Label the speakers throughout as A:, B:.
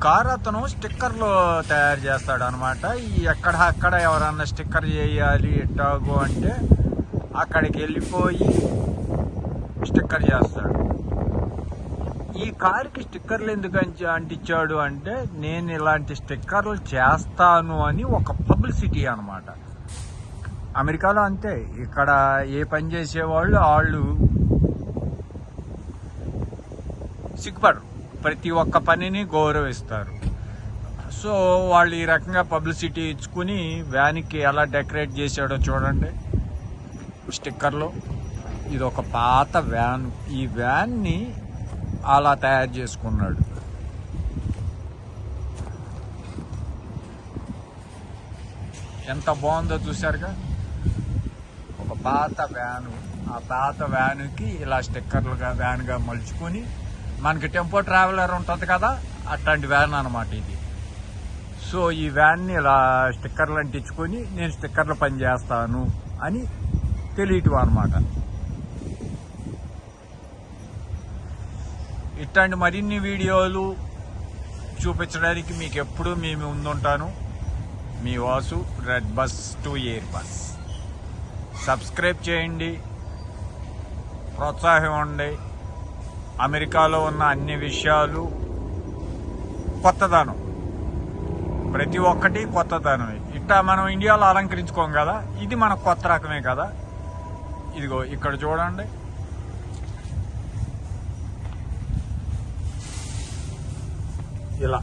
A: Car అతను స్టిక్కర్లు తయారు చేస్తాడు అనమాట. ఈ అక్కడ ఎవరన్నా స్టిక్కర్ చేయాలి ఎట్టాగు అంటే అక్కడికి వెళ్ళిపోయి స్టిక్కర్ చేస్తాడు. ఈ కార్కి స్టిక్కర్లు ఎందుకు అంటించాడు అంటే నేను ఇలాంటి స్టిక్కర్లు చేస్తాను అని ఒక పబ్లిసిటీ అనమాట. అమెరికాలో అంతే, ఇక్కడ ఏ పని చేసేవాళ్ళు వాళ్ళు సిగ్గుపడరు, ప్రతి ఒక్క పనిని గౌరవిస్తారు. సో వాళ్ళు ఈ రకంగా పబ్లిసిటీ ఇచ్చుకుని వ్యాన్కి ఎలా డెకరేట్ చేశాడో చూడండి స్టిక్కర్లో. ఇది ఒక పాత వ్యాన్, ఈ వ్యాన్ని అలా తయారు చేసుకున్నాడు. ఎంత బాగుందో చూసారుగా, ఒక పాత వ్యాను. ఆ పాత వ్యానుకి ఇలా స్టిక్కర్లుగా వ్యాన్గా మలుచుకొని, మనకి టెంపో ట్రావెలర్ ఉంటుంది కదా అట్లాంటి వ్యాన్ అనమాట ఇది. సో ఈ వ్యాన్ని ఇలా స్టిక్కర్లు అంటించుకొని నేను స్టిక్కర్ల పని చేస్తాను అని తెలియటం అనమాట. ఇట్లాంటి మరిన్ని వీడియోలు చూపించడానికి మీకు ఎప్పుడూ మీ ముందుంటాను. మీ Vasu, red bus to airbus. Subscribe చేయండి, ప్రోత్సాహం ఉండి. అమెరికాలో ఉన్న అన్ని విషయాలు కొత్తదనం, ప్రతి ఒక్కటి కొత్తదనమే. ఇట్లా మనం ఇండియాలో అలంకరించుకోం కదా, ఇది మనకు కొత్త రకమే కదా. ఇదిగో ఇక్కడ చూడండి, ఇలా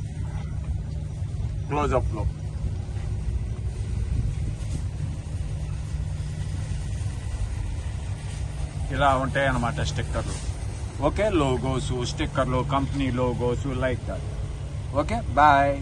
A: క్లోజప్లో ఇలా ఉంటాయి అన్నమాట స్టిక్కర్లు. ఓకే, లోగోసు, స్టిక్కర్లు, company logos, like that. Okay, bye.